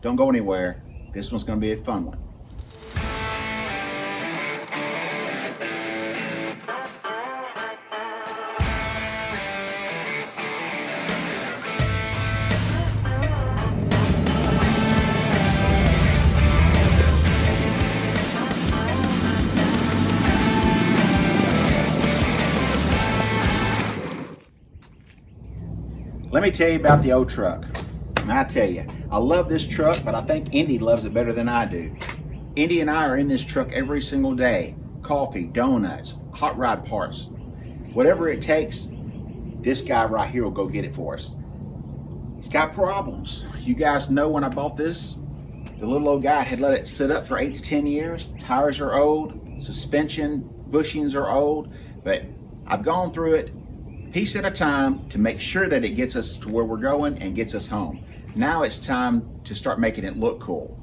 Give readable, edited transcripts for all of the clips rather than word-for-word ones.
Don't go anywhere. This one's going to be a fun one. Let me tell you about the old truck. And I tell you, I love this truck, but I think Indy loves it better than I do. Indy and I are in this truck every single day. Coffee, donuts, hot rod parts. Whatever it takes, this guy right here will go get it for us. It's got problems. You guys know when I bought this, the little old guy had let it sit up for 8 to 10 years. Tires are old, suspension, bushings are old, but I've gone through it piece at a time to make sure that it gets us to where we're going and gets us home. Now it's time to start making it look cool.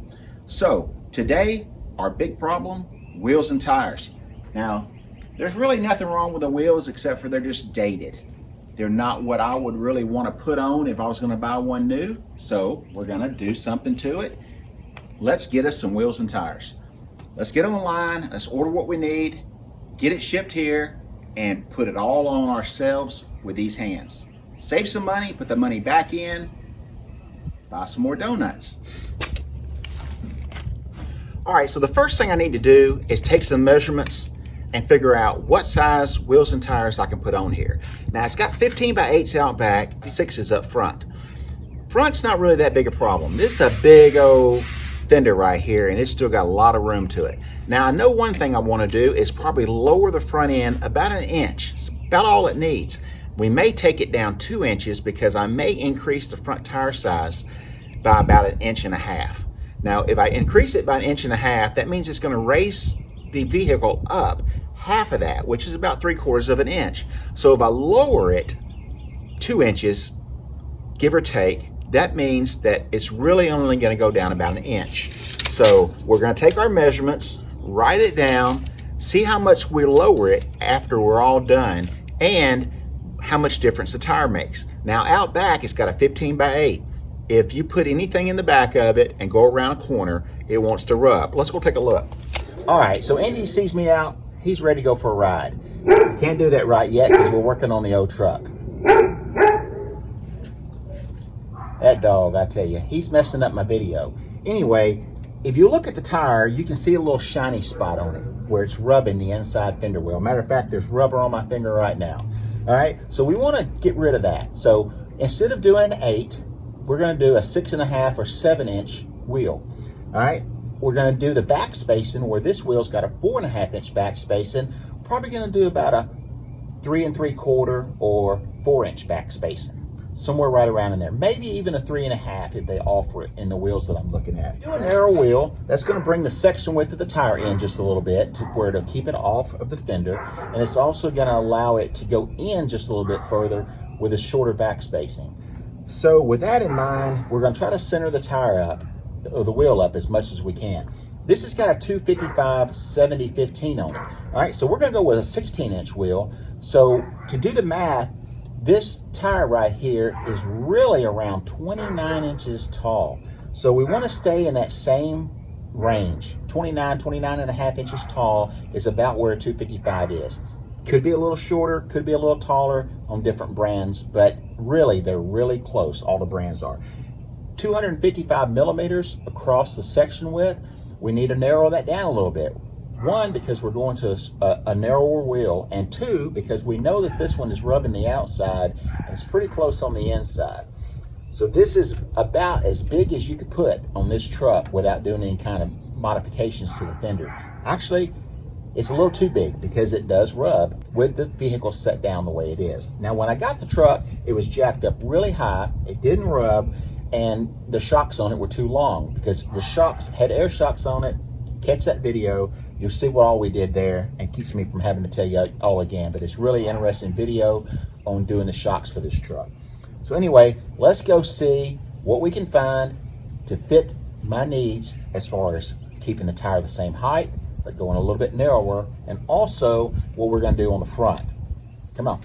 So today, our big problem, wheels and tires. Now, there's really nothing wrong with the wheels except for they're just dated. They're not what I would really want to put on if I was going to buy one new. So we're going to do something to it. Let's get us some wheels and tires. Let's get online, let's order what we need, get it shipped here, and put it all on ourselves with these hands. Save some money, put the money back in, buy some more donuts. All right, so the first thing I need to do is take some measurements and figure out what size wheels and tires I can put on here. Now it's got 15 by 8s out back, 6s up front. Front's not really that big a problem. This is a big old fender right here, and it's still got a lot of room to it. Now I know one thing I want to do is probably lower the front end about 1 inch. It's about all it needs. We may take it down 2 inches because I may increase the front tire size by about 1.5 inches. Now if I increase it by 1.5 inches, that means it's going to raise the vehicle up half of that, which is about 3/4 of an inch. So if I lower it 2 inches, give or take, that means that it's really only going to go down about 1 inch. So we're going to take our measurements, write it down, see how much we lower it after we're all done, and how much difference the tire makes. Now out back, it's got a 15 by 8. If you put anything in the back of it and go around a corner, it wants to rub. Let's go take a look. All right, so Andy sees me out. He's ready to go for a ride. Can't do that right yet because we're working on the old truck. That dog, I tell you, he's messing up my video. Anyway, if you look at the tire, you can see a little shiny spot on it where it's rubbing the inside fender wheel. Matter of fact, there's rubber on my finger right now. All right, so we want to get rid of that. So instead of doing an 8, we're going to do a 6.5 or 7-inch wheel. All right, we're going to do the back spacing where this wheel's got a 4.5-inch back spacing. Probably going to do about a 3 3/4 or 4-inch back spacing. Somewhere right around in there, maybe even a 3.5 if they offer it in the wheels that I'm looking at. Do a narrow wheel. That's going to bring the section width of the tire in just a little bit to where it'll keep it off of the fender, and it's also going to allow it to go in just a little bit further with a shorter back spacing. So with that in mind, we're going to try to center the tire up, or the wheel up, as much as we can. This has got a 255 70/15 on it. All right, so we're going to go with a 16-inch wheel. So to do the math, this tire right here is really around 29 inches tall. So we want to stay in that same range. 29.5 inches tall is about where a 255 is. Could be a little shorter, could be a little taller on different brands, but really they're really close, all the brands are. 255 millimeters across the section width. We need to narrow that down a little bit. 1, because we're going to a narrower wheel, and 2, because we know that this one is rubbing the outside and it's pretty close on the inside. So this is about as big as you could put on this truck without doing any kind of modifications to the fender. Actually, it's a little too big because it does rub with the vehicle set down the way it is. Now when I got the truck, it was jacked up really high, it didn't rub, and the shocks on it were too long because the shocks had air shocks on it. Catch that video, you'll see what all we did there, and keeps me from having to tell you all again, but it's really interesting video on doing the shocks for this truck. So anyway, let's go see what we can find to fit my needs as far as keeping the tire the same height, but going a little bit narrower, and also what we're going to do on the front. Come on.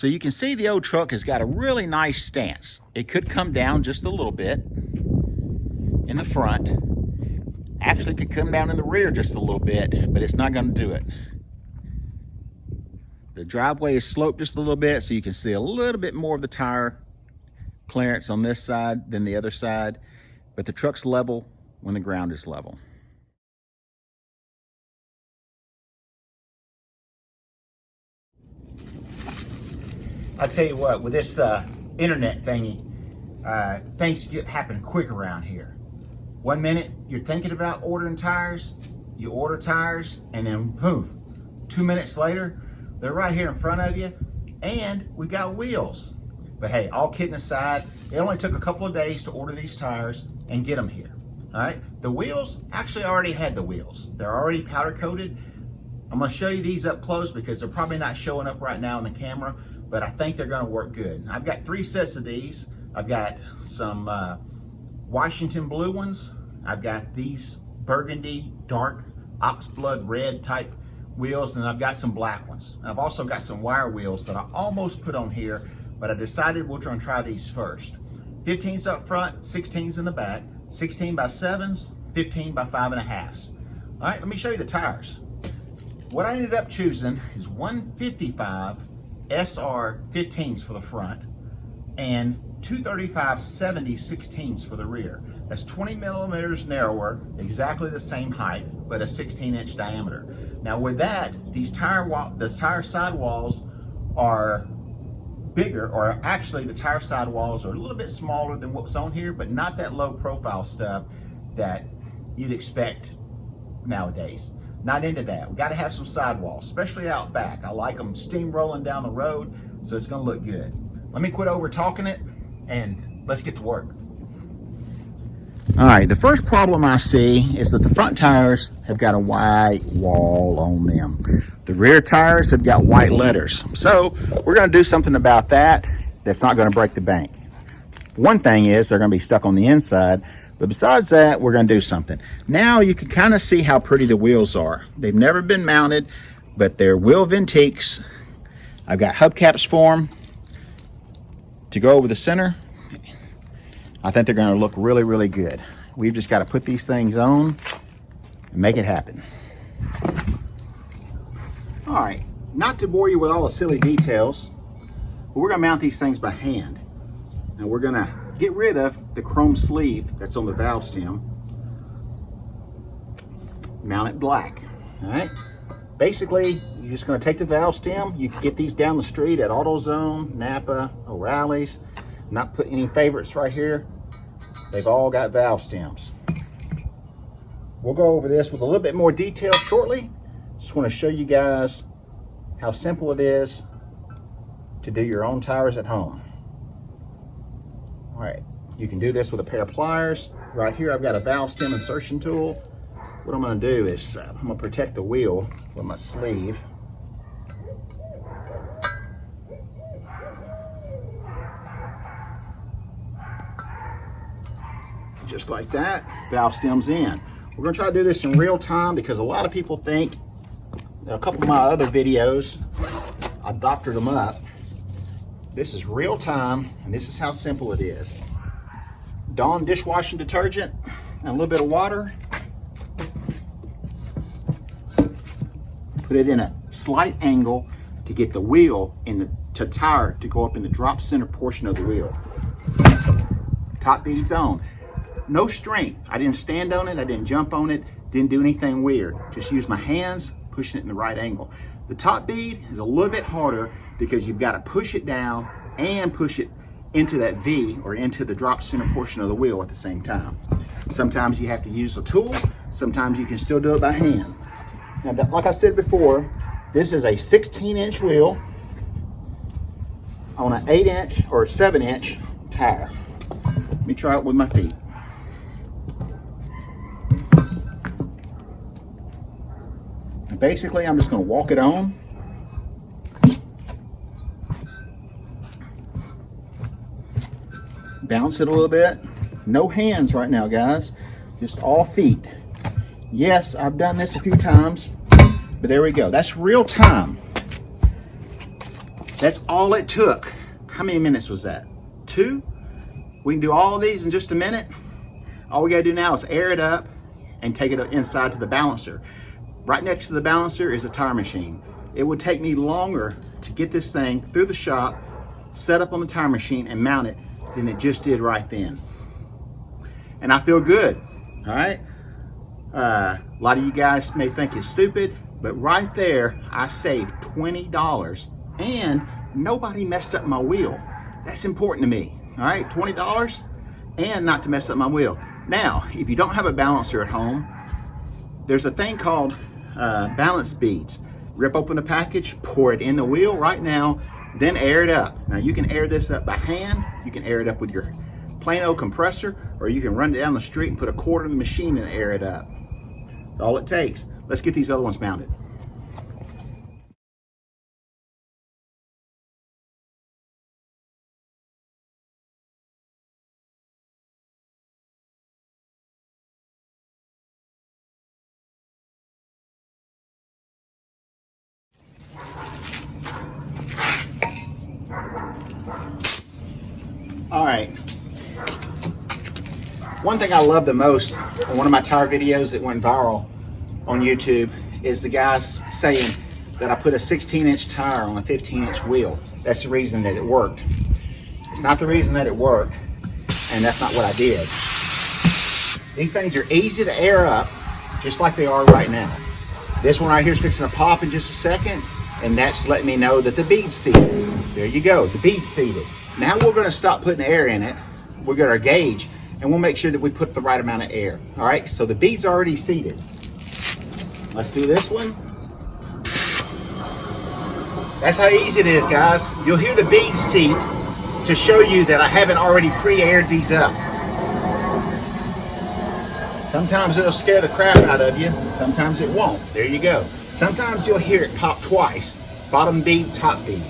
So you can see the old truck has got a really nice stance. It could come down just a little bit, in the front. Actually could come down in the rear just a little bit, but it's not going to do it. The driveway is sloped just a little bit, so you can see a little bit more of the tire clearance on this side than the other side, but the truck's level when the ground is level. I'll tell you what, with this internet thingy, things happen quick around here. 1 minute you're thinking about ordering tires, you order tires, and then poof, 2 minutes later, they're right here in front of you, and we got wheels. But hey, all kidding aside, it only took a couple of days to order these tires and get them here. All right, the wheels, actually I already had the wheels. They're already powder coated. I'm gonna show you these up close because they're probably not showing up right now on the camera, but I think they're gonna work good. I've got 3 sets of these. I've got some Washington blue ones. I've got these burgundy, dark, oxblood red type wheels, and I've got some black ones. And I've also got some wire wheels that I almost put on here, but I decided we're gonna try these first. 15s up front, 16s in the back, 16 by 7s, 15 by 5.5s. All right, let me show you the tires. What I ended up choosing is 155 SR 15s for the front and 235 70 16s for the rear. That's 20 millimeters narrower, exactly the same height, but a 16-inch diameter. Now with that, the tire sidewalls are bigger, or actually the tire sidewalls are a little bit smaller than what's on here, but not that low profile stuff that you'd expect nowadays. Not into that. We got to have some sidewalls, especially out back. I like them steamrolling down the road, so it's going to look good. Let me quit over talking it and let's get to work. All right, the first problem I see is that the front tires have got a white wall on them. The rear tires have got white letters. So we're going to do something about that that's not going to break the bank. One thing is they're going to be stuck on the inside, but besides that, we're going to do something. Now you can kind of see how pretty the wheels are. They've never been mounted, but they're wheel Ventiques. I've got hubcaps for them to go over the center. I think they're going to look really, really good. We've just got to put these things on and make it happen. All right, not to bore you with all the silly details, but we're going to mount these things by hand. And we're going to get rid of the chrome sleeve that's on the valve stem. Mount it black. All right. Basically, you're just going to take the valve stem. You can get these down the street at AutoZone, Napa, O'Reilly's. Not put any favorites right here. They've all got valve stems. We'll go over this with a little bit more detail shortly. Just want to show you guys how simple it is to do your own tires at home. All right, you can do this with a pair of pliers. Right here, I've got a valve stem insertion tool. What I'm going to do is I'm going to protect the wheel with my sleeve. Just like that, valve stem's in. We're going to try to do this in real time because a lot of people think, a couple of my other videos, I doctored them up. This is real time, and this is how simple it is. Dawn dishwashing detergent and a little bit of water. Put it in a slight angle to get the wheel in the tire to go up in the drop center portion of the wheel. Top bead's on. No strength. I didn't stand on it. I didn't jump on it. Didn't do anything weird. Just use my hands, pushing it in the right angle. The top bead is a little bit harder because you've got to push it down and push it into that V or into the drop center portion of the wheel at the same time. Sometimes you have to use a tool. Sometimes you can still do it by hand. Now, like I said before, this is a 16-inch wheel on an 8-inch or 7-inch tire. Let me try it with my feet. And basically, I'm just going to walk it on. Bounce it a little bit. No hands right now, guys. Just all feet. Yes, I've done this a few times, but there we go. That's real time. That's all it took. How many minutes was that? 2? We can do all of these in just a minute. All we gotta do now is air it up and take it inside to the balancer. Right next to the balancer is a tire machine. It would take me longer to get this thing through the shop, set up on the tire machine and mount it than it just did right then. And I feel good, all right? A lot of you guys may think it's stupid, but right there, I saved $20 and nobody messed up my wheel. That's important to me, all right? $20 and not to mess up my wheel. Now, if you don't have a balancer at home, there's a thing called balance beads. Rip open the package, pour it in the wheel right now, then air it up. Now you can air this up by hand, you can air it up with your plain old compressor, or you can run it down the street and put a quarter in the machine and air it up. That's all it takes. Let's get these other ones mounted. All right. One thing I love the most in one of my tire videos that went viral on YouTube is the guys saying that I put a 16-inch tire on a 15-inch wheel. That's the reason that it worked. It's not the reason that it worked, and that's not what I did. These things are easy to air up, just like they are right now. This one right here is fixing to pop in just a second, and that's letting me know that the bead's seated. There you go, the bead's seated. Now we're gonna stop putting air in it. We'll get our gauge, and we'll make sure that we put the right amount of air. All right, so the bead's already seated. Let's do this one. That's how easy it is, guys. You'll hear the bead seat to show you that I haven't already pre-aired these up. Sometimes it'll scare the crap out of you, sometimes it won't. There you go. Sometimes you'll hear it pop twice. Bottom bead, top bead.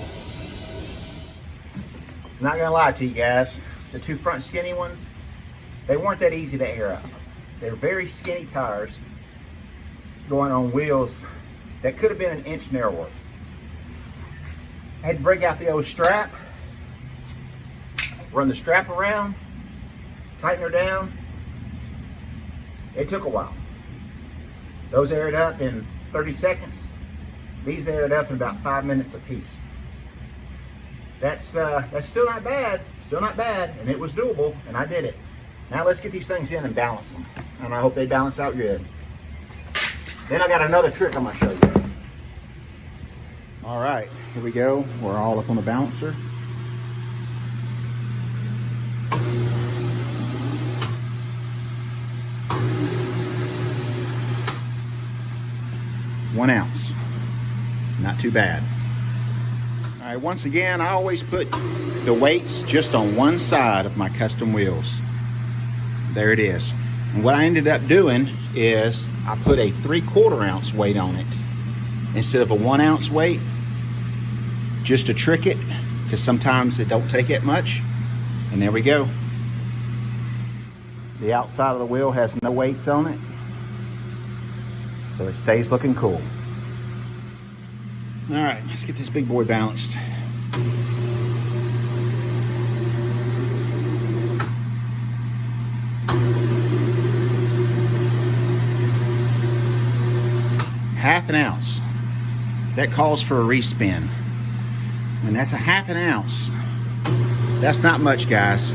I'm not gonna lie to you guys. The two front skinny ones, they weren't that easy to air up. They're very skinny tires going on wheels that could have been an inch narrower. I had to break out the old strap, run the strap around, tighten her down. It took a while. Those aired up in 30 seconds. These aired up in about 5 minutes apiece. That's still not bad, and it was doable, and I did it. Now let's get these things in and balance them, and I hope they balance out good. Then I got another trick I'm gonna show you. All right, here we go. We're all up on the balancer. One ounce, not too bad. All right, once again, I always put the weights just on one side of my custom wheels. There it is. And what I ended up doing is I put a 3/4 ounce weight on it instead of a 1 ounce weight, just to trick it, because sometimes it don't take that much. And there we go. The outside of the wheel has no weights on it, so it stays looking cool. All right, let's get this big boy balanced. Half an ounce. That calls for a respin. And that's a half an ounce. That's not much, guys.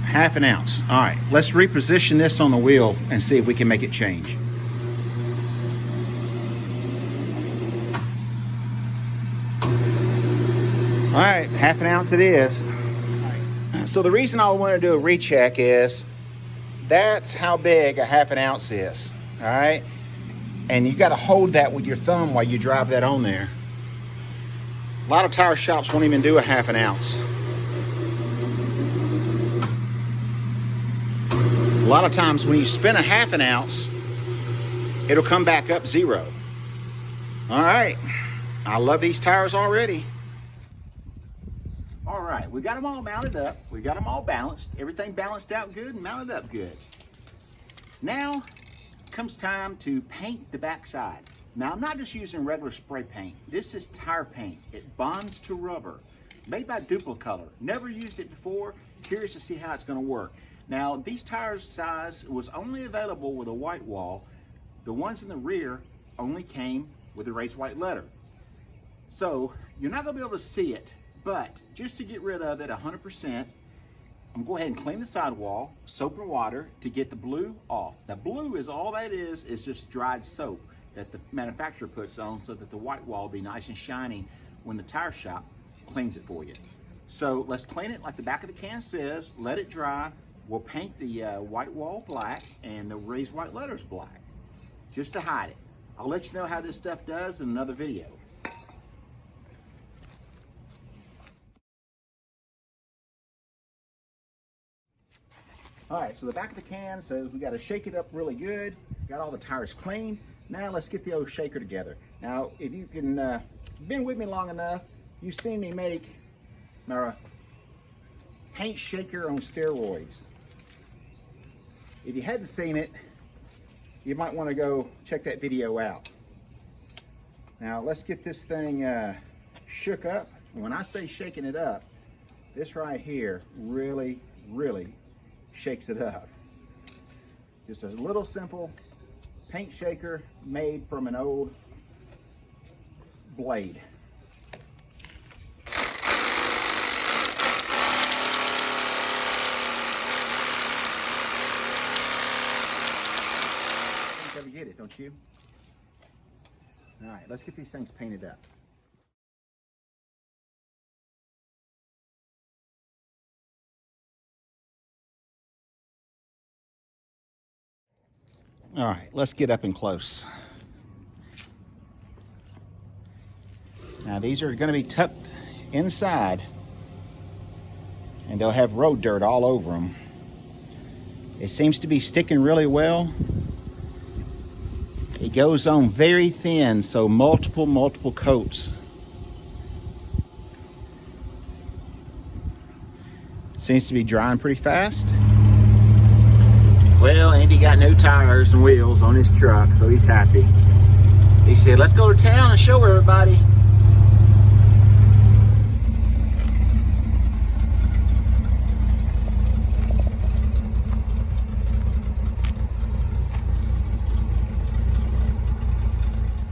Half an ounce. All right, let's reposition this on the wheel and see if we can make it change. All right, half an ounce it is. So the reason I want to do a recheck is that's how big a half an ounce is, all right? And you got to hold that with your thumb while you drive that on there. A lot of tire shops won't even do a half an ounce. A lot of times when you spin a half an ounce, it'll come back up 0. All right, I love these tires already. All right, we got them all mounted up. We got them all balanced. Everything balanced out good and mounted up good. Now comes time to paint the backside. Now, I'm not just using regular spray paint. This is tire paint. It bonds to rubber. Made by Duplicolor. Never used it before. Curious to see how it's going to work. Now, these tires size was only available with a white wall. The ones in the rear only came with a raised white letter. So, you're not going to be able to see it, but just to get rid of it 100%, I'm going to go ahead and clean the sidewall, soap and water, to get the blue off. The blue is all that is just dried soap that the manufacturer puts on so that the white wall will be nice and shiny when the tire shop cleans it for you. So let's clean it like the back of the can says, let it dry. We'll paint the white wall black and the raised white letters black, just to hide it. I'll let you know how this stuff does in another video. All right, so the back of the can says we got to shake it up really good. Got all the tires clean. Now let's get the old shaker together. Now, if you can, been with me long enough, you've seen me make my paint shaker on steroids. If you hadn't seen it, you might want to go check that video out. Now let's get this thing shook up. When I say shaking it up, this right here really, really shakes it up. Just a little simple paint shaker made from an old blade. You ever get it, don't you? All right, let's get these things painted up. All right, let's get up and close. Now these are going to be tucked inside and they'll have road dirt all over them. It seems to be sticking really well. It goes on very thin, so multiple coats. Seems to be drying pretty fast. Well, Andy got new tires and wheels on his truck, so he's happy. He said, let's go to town and show everybody.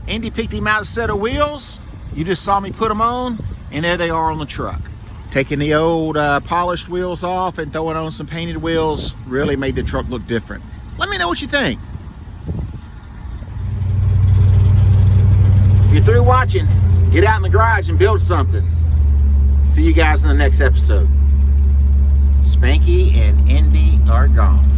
Andy picked him out a set of wheels. You just saw me put them on, and there they are on the truck. Taking the old polished wheels off and throwing on some painted wheels really made the truck look different. Let me know what you think. If you're through watching, get out in the garage and build something. See you guys in the next episode. Spanky and Andy are gone.